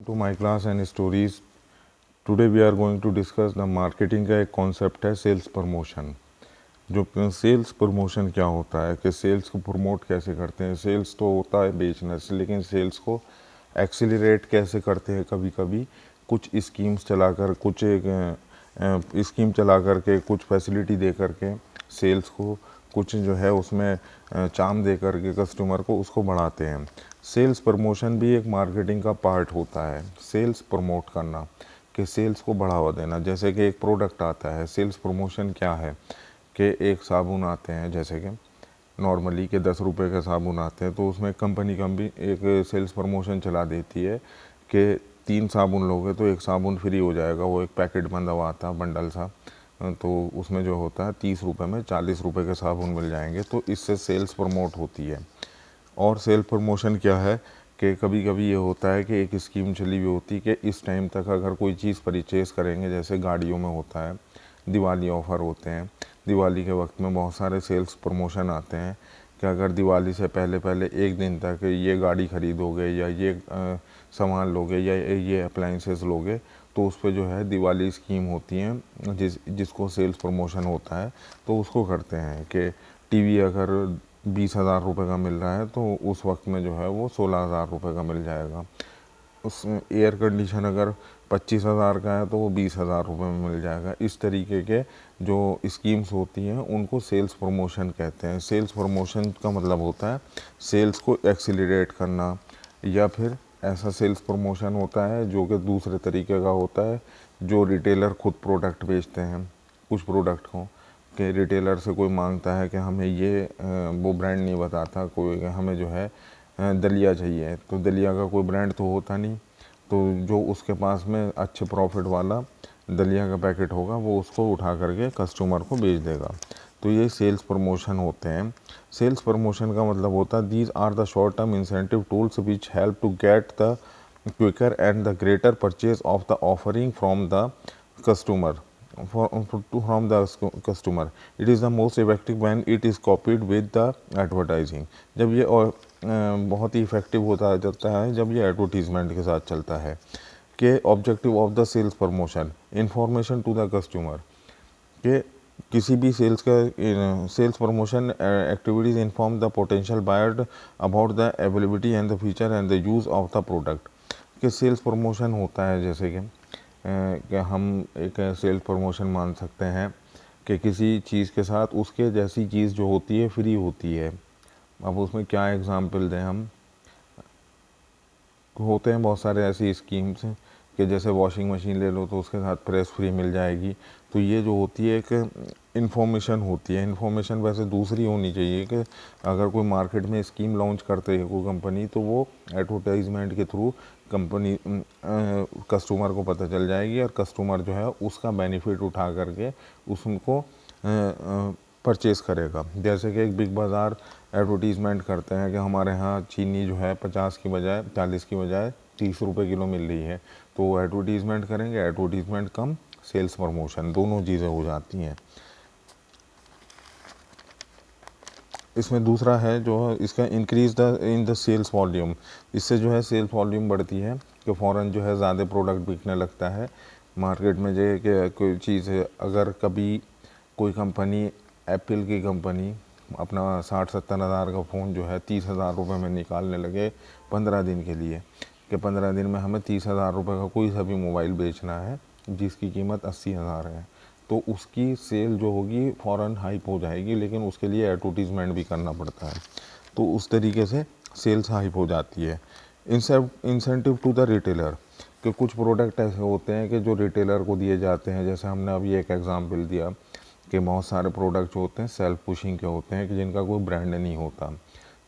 to my class and stories. Today we are going to discuss the marketing का एक concept है sales promotion. जो sales promotion क्या होता है कि सेल्स को प्रमोट कैसे करते हैं। सेल्स तो होता है बेचने से, लेकिन सेल्स को एक्सीलरेट कैसे करते हैं। कभी कभी कुछ स्कीम्स चलाकर, कुछ एक स्कीम चला करके, कुछ फैसिलिटी दे करके सेल्स को कुछ जो है उसमें चार्म दे करके कस्टमर को उसको बढ़ाते हैं। सेल्स प्रमोशन भी एक मार्केटिंग का पार्ट होता है। सेल्स प्रमोट करना कि सेल्स को बढ़ावा देना। जैसे कि एक प्रोडक्ट आता है, सेल्स प्रमोशन क्या है कि एक साबुन आते हैं, जैसे कि नॉर्मली के 10 रुपये के साबुन आते हैं, तो उसमें कंपनी एक सेल्स प्रमोशन चला देती है कि 3 साबुन लोगे तो एक साबुन फ्री हो जाएगा। वो एक पैकेट बंधा हुआ आता है, बंडल सा, तो उसमें जो होता है 30 रुपये में 40 रुपये के साबुन मिल जाएंगे। तो इससे सेल्स प्रमोट होती है। और सेल प्रमोशन क्या है कि कभी कभी ये होता है कि एक स्कीम चली हुई होती है कि इस टाइम तक अगर कोई चीज़ परचेज़ करेंगे, जैसे गाड़ियों में होता है दिवाली ऑफ़र होते हैं। दिवाली के वक्त में बहुत सारे सेल्स प्रमोशन आते हैं कि अगर दिवाली से पहले पहले एक दिन तक ये गाड़ी ख़रीदोगे या ये सामान लोगे या ये अप्लाइंसेस लोगे तो उस पर जो है दिवाली स्कीम होती हैं, जिसको सेल्स प्रमोशन होता है। तो उसको करते हैं कि टीवी अगर 20,000 रुपये का मिल रहा है तो उस वक्त में जो है वो 16,000 रुपये का मिल जाएगा। उसमें एयर कंडीशन अगर 25,000 का है तो वो 20,000 रुपये में मिल जाएगा। इस तरीके के जो स्कीम्स होती हैं उनको सेल्स प्रमोशन कहते हैं। सेल्स प्रमोशन का मतलब होता है सेल्स को एक्सीलरेट करना, या फिर ऐसा सेल्स प्रमोशन होता है जो कि दूसरे तरीके का होता है, जो रिटेलर खुद प्रोडक्ट बेचते हैं। कुछ प्रोडक्ट को कि रिटेलर से कोई मांगता है कि हमें ये वो ब्रांड नहीं बताता, कोई हमें जो है दलिया चाहिए, तो दलिया का कोई ब्रांड तो होता नहीं, तो जो उसके पास में अच्छे प्रॉफिट वाला दलिया का पैकेट होगा वो उसको उठा करके कस्टमर को बेच देगा। तो ये सेल्स प्रमोशन होते हैं। सेल्स प्रमोशन का मतलब होता है these are the short term incentive tools which help to get the quicker and the greater purchase of the offering from the customer from the customer. It is the most effective when it is copied with the advertising. जब ये और बहुत ही effective होता जाता है जब ये advertisement के साथ चलता है। कि objective of the sales promotion information to the customer, कि किसी भी sales promotion activities inform the potential buyer about the availability and the feature and the use of the product. कि सेल्स प्रमोशन होता है जैसे कि हम एक सेल्स प्रमोशन मान सकते हैं कि किसी चीज़ के साथ उसके जैसी चीज़ जो होती है फ्री होती है। अब उसमें क्या एग्ज़ाम्पल दें हम, होते हैं बहुत सारे ऐसी स्कीम्स कि जैसे वॉशिंग मशीन ले लो तो उसके साथ प्रेस फ्री मिल जाएगी। तो ये जो होती है एक इन्फॉर्मेशन होती है। इन्फॉर्मेशन वैसे दूसरी होनी चाहिए कि अगर कोई मार्केट में स्कीम लॉन्च करते है कोई कंपनी, तो वो एडवर्टाइजमेंट के थ्रू कंपनी कस्टमर को पता चल जाएगी और कस्टमर जो है उसका बेनिफिट उठा करके उसको परचेज़ करेगा। जैसे कि एक बिग बाज़ार एडवर्टीज़मेंट करते हैं कि हमारे यहाँ चीनी जो है 50 की बजाय 40 की बजाय 30 रुपये किलो मिल रही है, तो वो एडवर्टीज़मेंट करेंगे। एडवर्टीज़मेंट कम सेल्स प्रमोशन, दोनों चीज़ें हो जाती हैं। इसमें दूसरा है जो इसका increase in the sales volume. इससे जो है सेल्स वॉल्यूम बढ़ती है कि फ़ौरन जो है ज़्यादा प्रोडक्ट बिकने लगता है मार्केट में। जो कि कोई चीज़ है, अगर कभी कोई कंपनी, एप्पल की कंपनी अपना 60-70 हज़ार का फ़ोन जो है 30,000 रुपये में निकालने लगे 15 दिन के लिए, कि 15 दिन में हमें 30,000 रुपये का कोई सा भी मोबाइल बेचना है जिसकी कीमत 80,000 है, तो उसकी सेल जो होगी फ़ौरन हाइप हो जाएगी, लेकिन उसके लिए एडवर्टीज़मेंट भी करना पड़ता है। तो उस तरीके से सेल्स हाइप हो जाती है। इंसेंटिव टू द रिटेलर, कि कुछ प्रोडक्ट ऐसे होते हैं कि जो रिटेलर को दिए जाते हैं। जैसे हमने अभी एक एग्जांपल दिया कि बहुत सारे प्रोडक्ट जो होते हैं सेल्फ पुशिंग के होते हैं कि जिनका कोई ब्रांड नहीं होता,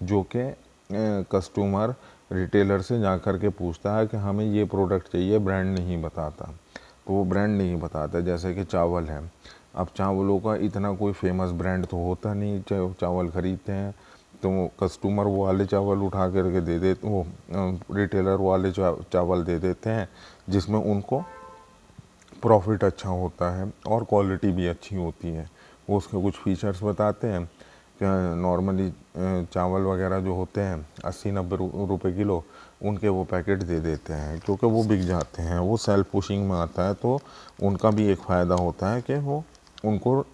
जो कि कस्टमर रिटेलर से जा कर के पूछता है कि हमें ये प्रोडक्ट चाहिए, ब्रांड नहीं बताता, तो वो ब्रांड नहीं बताता। जैसे कि चावल है, अब चावलों का इतना कोई फेमस ब्रांड तो होता नहीं, चावल ख़रीदते हैं तो कस्टमर वो वाले चावल उठा करके दे देते, वो रिटेलर वाले चावल दे देते हैं जिसमें उनको प्रॉफिट अच्छा होता है और क्वालिटी भी अच्छी होती है। वो उसके कुछ फीचर्स बताते हैं कि नॉर्मली चावल वगैरह जो होते हैं 80-90 रुपये किलो, उनके वो पैकेट दे देते हैं, क्योंकि वो बिक जाते हैं, वो सेल्फ पुशिंग में आता है, तो उनका भी एक फ़ायदा होता है कि वो उनको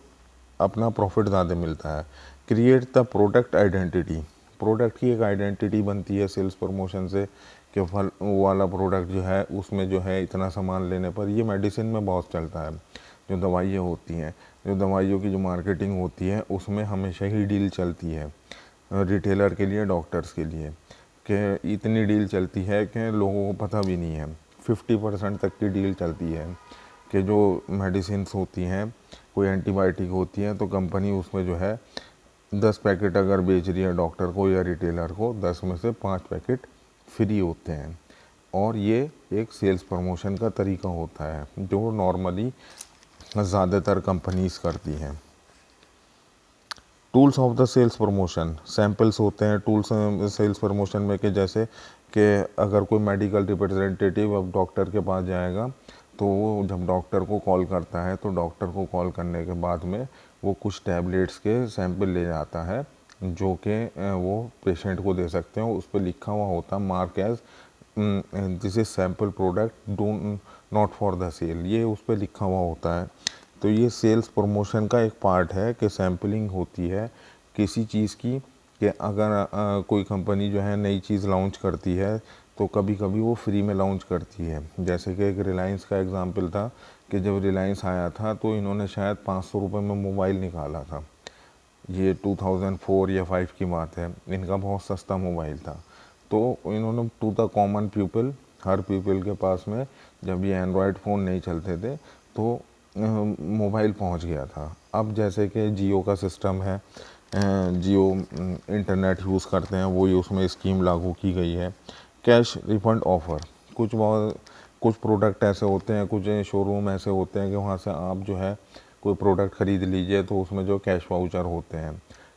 अपना प्रॉफिट ज़्यादा मिलता है। Create the product identity, product की एक आइडेंटिटी बनती है सेल्स प्रमोशन से, कि फल वो वाला प्रोडक्ट जो है उसमें जो है इतना सामान लेने पर, ये मेडिसिन में बहुत चलता है। जो दवाइयाँ होती हैं, जो दवाइयों की जो मार्केटिंग होती है उसमें हमेशा ही डील चलती है रिटेलर के लिए, डॉक्टर्स के लिए, कि इतनी डील चलती है कि लोगों को पता भी नहीं है। 50% तक की डील चलती है कि जो मेडिसिन्स होती हैं, कोई एंटीबायोटिक होती है, तो कंपनी उसमें जो है 10 पैकेट अगर बेच रही है डॉक्टर को या रिटेलर को, 10 में से 5 पैकेट फ्री होते हैं। और ये एक सेल्स प्रमोशन का तरीका होता है जो नॉर्मली ज़्यादातर कंपनीज करती हैं। Tools of the sales promotion, samples होते हैं टूल्स सेल्स प्रमोशन में, कि जैसे कि अगर कोई मेडिकल रिप्रेजेंटेटिव अब डॉक्टर के पास जाएगा, तो वो जब डॉक्टर को कॉल करता है, तो डॉक्टर को कॉल करने के बाद में वो कुछ टैबलेट्स के सैंपल ले जाता है, जो कि वो पेशेंट को दे सकते हैं। उस पर लिखा हुआ होता है mark as this is sample product do not for the sale, ये उस पर लिखा हुआ होता है। तो ये सेल्स प्रमोशन का एक पार्ट है कि सैम्पलिंग होती है किसी चीज़ की, कि अगर कोई कंपनी जो है नई चीज़ लॉन्च करती है, तो कभी कभी वो फ्री में लॉन्च करती है। जैसे कि एक रिलायंस का एग्जांपल था, कि जब रिलायंस आया था तो इन्होंने शायद 500 रुपये में मोबाइल निकाला था। ये 2004 या 5 की बात है। इनका बहुत सस्ता मोबाइल था, तो इन्होंने टू द कॉमन पीपल, हर पीपल के पास में, जब ये एंड्रॉयड फ़ोन नहीं चलते थे, तो मोबाइल पहुंच गया था। अब जैसे कि जियो का सिस्टम है, जियो इंटरनेट यूज़ करते हैं, वही उसमें स्कीम लागू की गई है, कैश रिफंड ऑफ़र। कुछ प्रोडक्ट ऐसे होते हैं, कुछ शोरूम ऐसे होते हैं कि वहाँ से आप जो है कोई प्रोडक्ट ख़रीद लीजिए, तो उसमें जो कैश वाउचर होते हैं,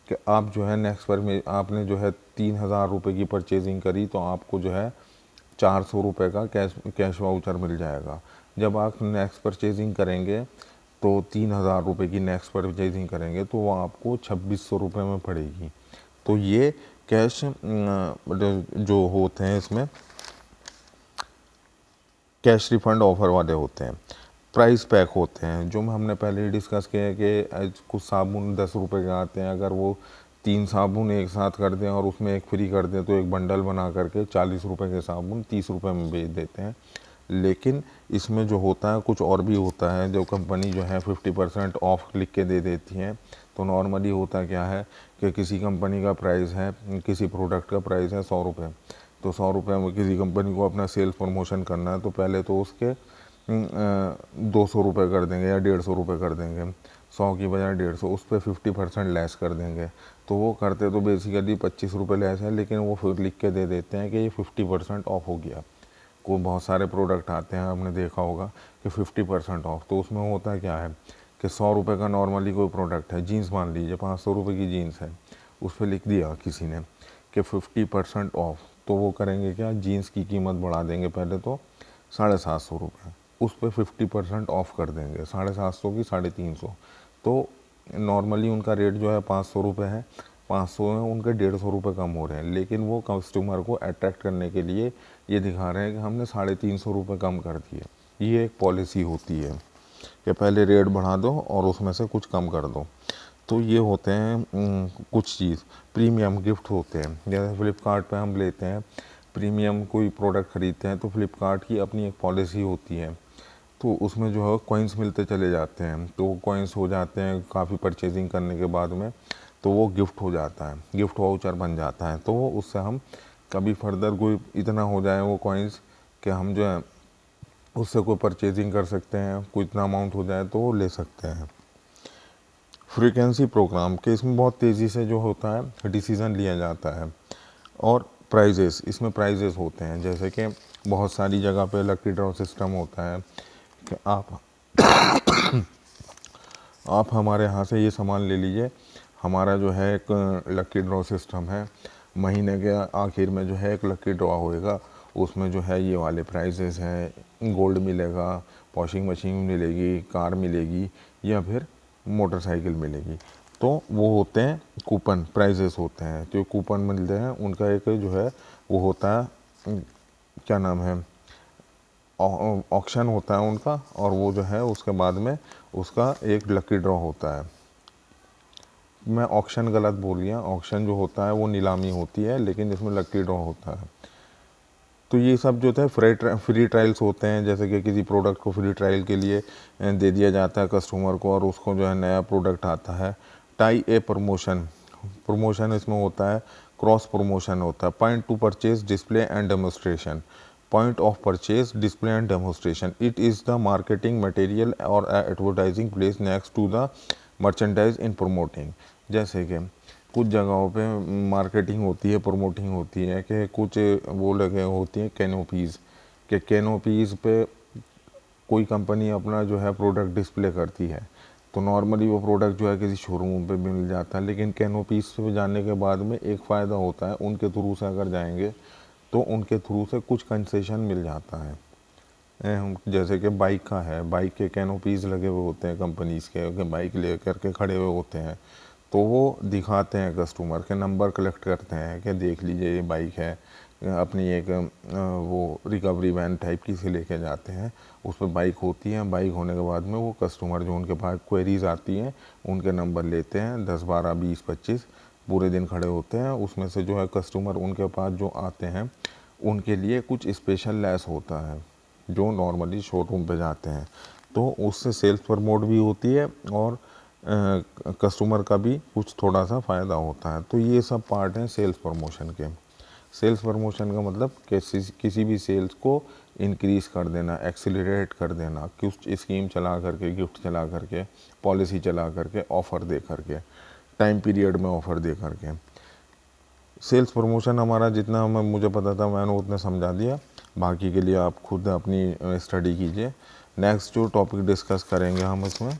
कि आप जो है नेक्स्ट पर में आपने जो है 3,000 रुपये की परचेजिंग करी, तो आपको जो है 400 रुपये का कैश वाउचर मिल जाएगा। जब आप नेक्स्ट परचेजिंग करेंगे, तो 3,000 रुपये की नेक्स्ट परचेजिंग करेंगे, तो वो आपको 2,600 रुपये में पड़ेगी। तो ये कैश जो होते हैं, इसमें कैश रिफंड ऑफ़र वाले होते हैं। प्राइस पैक होते हैं, जो हमने पहले ही डिस्कस किया है कि कुछ साबुन 10 रुपये के आते हैं, अगर वो 3 साबुन एक साथ कर दें और उसमें एक फ्री कर दें, तो एक बंडल बना करके 40 रुपये के साबुन 30 रुपये में बेच देते हैं। लेकिन इसमें जो होता है कुछ और भी होता है, जो कंपनी जो है 50% ऑफ लिख के दे देती हैं। तो नॉर्मली होता क्या है कि किसी कंपनी का प्राइस है, किसी प्रोडक्ट का प्राइस है 100 रुपये, तो 100 रुपये में किसी कंपनी को अपना सेल्स प्रमोशन करना है, तो पहले तो उसके 200 रुपये कर देंगे या 150 रुपये कर देंगे, 100 की बजाय 150, उस पर 50% लेस कर देंगे। तो वो करते तो बेसिकली 25 रुपये लेस है, लेकिन वो फिर लिख के दे देते हैं कि ये 50% ऑफ हो गया। को बहुत सारे प्रोडक्ट आते हैं, आपने देखा होगा कि 50% ऑफ, तो उसमें होता क्या है कि 100 रुपये का नॉर्मली कोई प्रोडक्ट है, जीन्स मान लीजिए 500 रुपये की जीन्स है, उस पर लिख दिया किसी ने कि 50% ऑफ, तो वो करेंगे क्या, जीन्स की कीमत बढ़ा देंगे पहले तो 750 रुपये, उस पर 50% ऑफ कर देंगे, 750 की 350। तो नॉर्मली उनका रेट जो है 500 रुपये है, 500 में उनके 150 रुपये कम हो रहे हैं, लेकिन वो कस्टमर को अट्रैक्ट करने के लिए ये दिखा रहे हैं कि हमने 350 रुपये कम कर दिए। ये एक पॉलिसी होती है कि पहले रेट बढ़ा दो और उसमें से कुछ कम कर दो। तो ये होते हैं कुछ चीज़। प्रीमियम गिफ्ट होते हैं, जैसे फ़्लिपकार्ट पे हम लेते हैं प्रीमियम कोई प्रोडक्ट ख़रीदते हैं, तो फ़्लिपकार्ट की अपनी एक पॉलिसी होती है, तो उसमें जो है कॉइन्स मिलते चले जाते हैं, तो कॉइन्स हो जाते हैं काफ़ी परचेजिंग करने के बाद में, तो वो गिफ्ट हो जाता है, गिफ्ट वाउचर बन जाता है। तो वो उससे हम कभी फर्दर कोई इतना हो जाए वो कॉइन्स कि हम जो है उससे कोई परचेजिंग कर सकते हैं, कोई इतना अमाउंट हो जाए तो वो ले सकते हैं। फ्रीक्वेंसी प्रोग्राम के इसमें बहुत तेज़ी से जो होता है डिसीज़न लिया जाता है। और प्राइजेस, इसमें प्राइजेस होते हैं, जैसे कि बहुत सारी जगह पे लकी ड्रॉ सिस्टम होता है कि आप हमारे यहाँ से ये सामान ले लीजिए, हमारा जो है एक लकी ड्रॉ सिस्टम है, महीने के आखिर में जो है एक लकी ड्रॉ होएगा, उसमें जो है ये वाले प्राइजेस हैं, गोल्ड मिलेगा, वॉशिंग मशीन मिलेगी, कार मिलेगी या फिर मोटरसाइकिल मिलेगी। तो वो होते हैं कूपन, प्राइजेस होते हैं, जो कूपन मिलते हैं उनका एक जो है वो होता है क्या नाम है, ऑक्शन होता है उनका, और वो जो है उसके बाद में उसका एक लकी ड्रॉ होता है। मैं ऑक्शन गलत बोल गया, ऑक्शन जो होता है वो नीलामी होती है, लेकिन इसमें लकी ड्रॉ होता है। तो ये सब जो है फ्री ट्रायल्स होते हैं, जैसे कि किसी प्रोडक्ट को फ्री ट्रायल के लिए दे दिया जाता है कस्टमर को, और उसको जो है नया प्रोडक्ट आता है। टाई ए प्रमोशन, प्रमोशन इसमें होता है, क्रॉस प्रमोशन होता है। Point to purchase display and demonstration, point of purchase display and demonstration, it is the marketing material और advertising place next to the merchandise in promoting. जैसे कि कुछ जगहों पे मार्केटिंग होती है, प्रमोटिंग होती है, कि कुछ वो लगे होती हैं कैनोपीज़, कि कैनोपीज़ पे कोई कंपनी अपना जो है प्रोडक्ट डिस्प्ले करती है, तो नॉर्मली वो प्रोडक्ट जो है किसी शोरूम पे भी मिल जाता है, लेकिन कैनोपीज़ पे जाने के बाद में एक फ़ायदा होता है, उनके थ्रू से अगर जाएंगे तो उनके थ्रू से कुछ कंसेशन मिल जाता है। जैसे कि बाइक का है, बाइक के कैनोपीज़ लगे हुए होते हैं कंपनीज़ के बाइक ले करके खड़े हुए होते हैं, तो वो दिखाते हैं कस्टमर के, नंबर कलेक्ट करते हैं कि देख लीजिए ये बाइक है, अपनी एक वो रिकवरी वैन टाइप की से लेके जाते हैं, उस पर बाइक होती है। बाइक होने के बाद में वो कस्टमर जो उनके पास क्वेरीज आती हैं उनके नंबर लेते हैं, 10 12 20 25 पूरे दिन खड़े होते हैं। उसमें से जो है कस्टमर उनके पास जो आते हैं उनके लिए कुछ स्पेशल लेस होता है जो नॉर्मली शोरूम पे जाते हैं, तो उससे सेल्स प्रमोट भी होती है और कस्टमर का भी कुछ थोड़ा सा फ़ायदा होता है। तो ये सब पार्ट हैं सेल्स प्रमोशन के। सेल्स प्रमोशन का मतलब किसी भी सेल्स को इंक्रीज़ कर देना, एक्सीलरेट कर देना, कुछ स्कीम चला करके, गिफ्ट चला करके, पॉलिसी चला करके, ऑफ़र दे करके, टाइम पीरियड में ऑफ़र दे करके। सेल्स प्रमोशन हमारा जितना हमें मुझे पता था मैंने उतना समझा दिया, बाकी के लिए आप खुद अपनी स्टडी कीजिए। नेक्स्ट जो टॉपिक डिस्कस करेंगे हम इसमें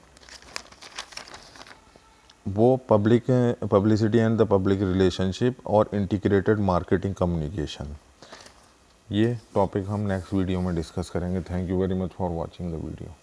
वो publicity and the public relationship और इंटीग्रेटेड मार्केटिंग कम्युनिकेशन, ये टॉपिक हम नेक्स्ट वीडियो में डिस्कस करेंगे। Thank you very much for watching the video.